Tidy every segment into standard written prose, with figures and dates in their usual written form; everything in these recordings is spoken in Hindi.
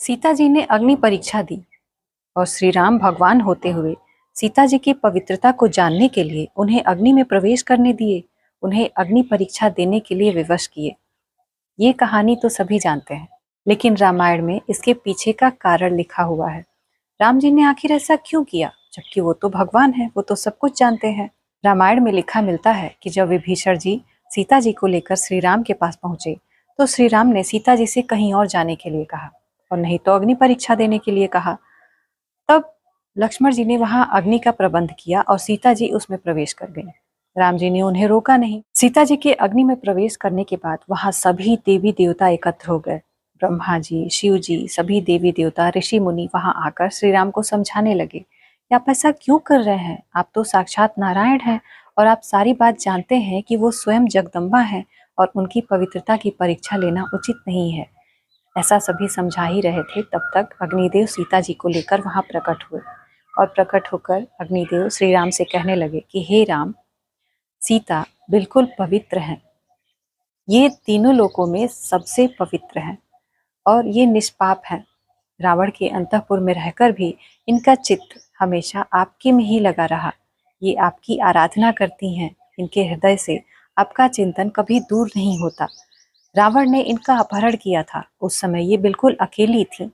सीता जी ने अग्नि परीक्षा दी और श्री राम भगवान होते हुए सीता जी की पवित्रता को जानने के लिए उन्हें अग्नि में प्रवेश करने दिए, उन्हें अग्नि परीक्षा देने के लिए विवश किए। ये कहानी तो सभी जानते हैं, लेकिन रामायण में इसके पीछे का कारण लिखा हुआ है। राम जी ने आखिर ऐसा क्यों किया, जबकि वो तो भगवान है, वो तो सब कुछ जानते हैं। रामायण में लिखा मिलता है कि जब विभीषण जी सीता जी को लेकर श्री राम के पास पहुंचे तो श्री राम ने सीता जी से कहीं और जाने के लिए कहा और नहीं तो अग्नि परीक्षा देने के लिए कहा। तब लक्ष्मण जी ने वहां अग्नि का प्रबंध किया और सीता जी उसमें प्रवेश कर गई। राम जी ने उन्हें रोका नहीं। सीता जी के अग्नि में प्रवेश करने के बाद वहां सभी देवी देवता एकत्र हो गए। ब्रह्मा जी, शिव जी, सभी देवी देवता, ऋषि मुनि वहां आकर श्री राम को समझाने लगे कि आप ऐसा क्यों कर रहे हैं, आप तो साक्षात नारायण हैं और आप सारी बात जानते हैं कि वो स्वयं जगदम्बा है और उनकी पवित्रता की परीक्षा लेना उचित नहीं है। ऐसा सभी समझा ही रहे थे, तब तक अग्निदेव सीता जी को लेकर वहां प्रकट हुए और प्रकट होकर अग्निदेव श्री राम से कहने लगे कि हे राम, सीता बिल्कुल पवित्र हैं, ये तीनों लोकों में सबसे पवित्र हैं और ये निष्पाप हैं। रावण के अंतःपुर में रहकर भी इनका चित्त हमेशा आपके में ही लगा रहा। ये आपकी आराधना करती हैं, इनके हृदय से आपका चिंतन कभी दूर नहीं होता। रावण ने इनका अपहरण किया था, उस समय ये बिल्कुल अकेली थी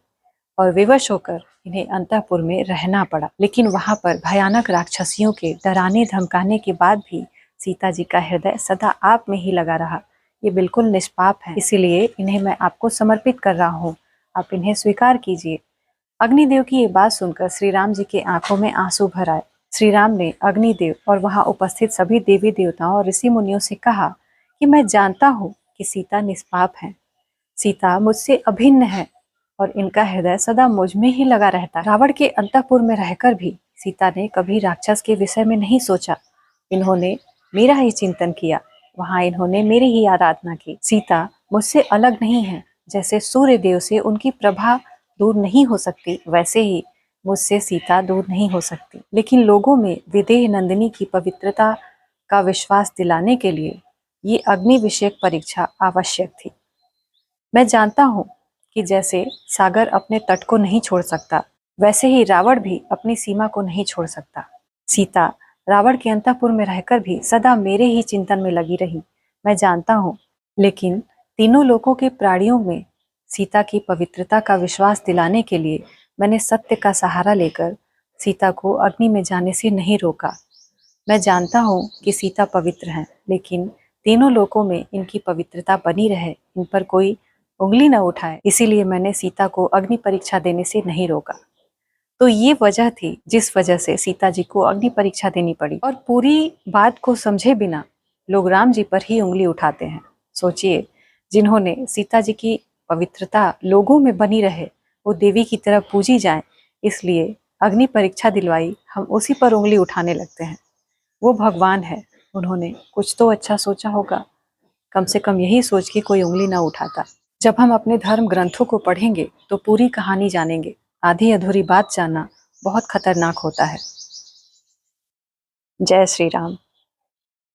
और विवश होकर इन्हें अंतःपुर में रहना पड़ा। लेकिन वहां पर भयानक राक्षसियों के डराने धमकाने के बाद भी सीता जी का हृदय सदा आप में ही लगा रहा। ये बिल्कुल निष्पाप है, इसीलिए इन्हें मैं आपको समर्पित कर रहा हूँ, आप इन्हें स्वीकार कीजिए। अग्निदेव की ये बात सुनकर श्री राम जी के आंखों में आंसू भर आए। श्री राम ने अग्निदेव और वहां उपस्थित सभी देवी देवताओं और ऋषि मुनियों से कहा कि मैं जानता हूँ कि सीता निष्पाप है, सीता मुझसे अभिन्न है और इनका हृदय सदा मुझ में ही लगा रहता है। रावण के अंतःपुर में रहकर भी सीता ने कभी राक्षस के विषय में नहीं सोचा। इन्होंने मेरा ही चिंतन किया, वहां इन्होंने मेरी ही आराधना की। सीता मुझसे अलग नहीं है, जैसे सूर्य देव से उनकी प्रभा दूर नहीं हो सकती, वैसे ही मुझसे सीता दूर नहीं हो सकती। लेकिन लोगों में विदेह नंदिनी की पवित्रता का विश्वास दिलाने के लिए ये अग्नि विषयक परीक्षा आवश्यक थी। मैं जानता हूँ कि जैसे सागर अपने तट को नहीं छोड़ सकता, वैसे ही रावण भी अपनी सीमा को नहीं छोड़ सकता। सीता रावण के अंतःपुर में रहकर भी सदा मेरे ही चिंतन में लगी रही, मैं जानता हूँ। लेकिन तीनों लोकों के प्राणियों में सीता की पवित्रता का विश्वास दिलाने के लिए मैंने सत्य का सहारा लेकर सीता को अग्नि में जाने से नहीं रोका। मैं जानता हूँ कि सीता पवित्र हैं, लेकिन तीनों लोकों में इनकी पवित्रता बनी रहे, इन पर कोई उंगली न उठाए, इसीलिए मैंने सीता को अग्नि परीक्षा देने से नहीं रोका। तो ये वजह थी जिस वजह से सीता जी को अग्नि परीक्षा देनी पड़ी। और पूरी बात को समझे बिना लोग राम जी पर ही उंगली उठाते हैं। सोचिए, जिन्होंने सीता जी की पवित्रता लोगों में बनी रहे, वो देवी की तरह पूजी जाए, इसलिए अग्नि परीक्षा दिलवाई, हम उसी पर उंगली उठाने लगते हैं। वो भगवान है, उन्होंने कुछ तो अच्छा सोचा होगा, कम से कम यही सोच के कोई उंगली ना उठाता। जब हम अपने धर्म ग्रंथों को पढ़ेंगे तो पूरी कहानी जानेंगे। आधी अधूरी बात जानना बहुत खतरनाक होता है। जय श्री राम।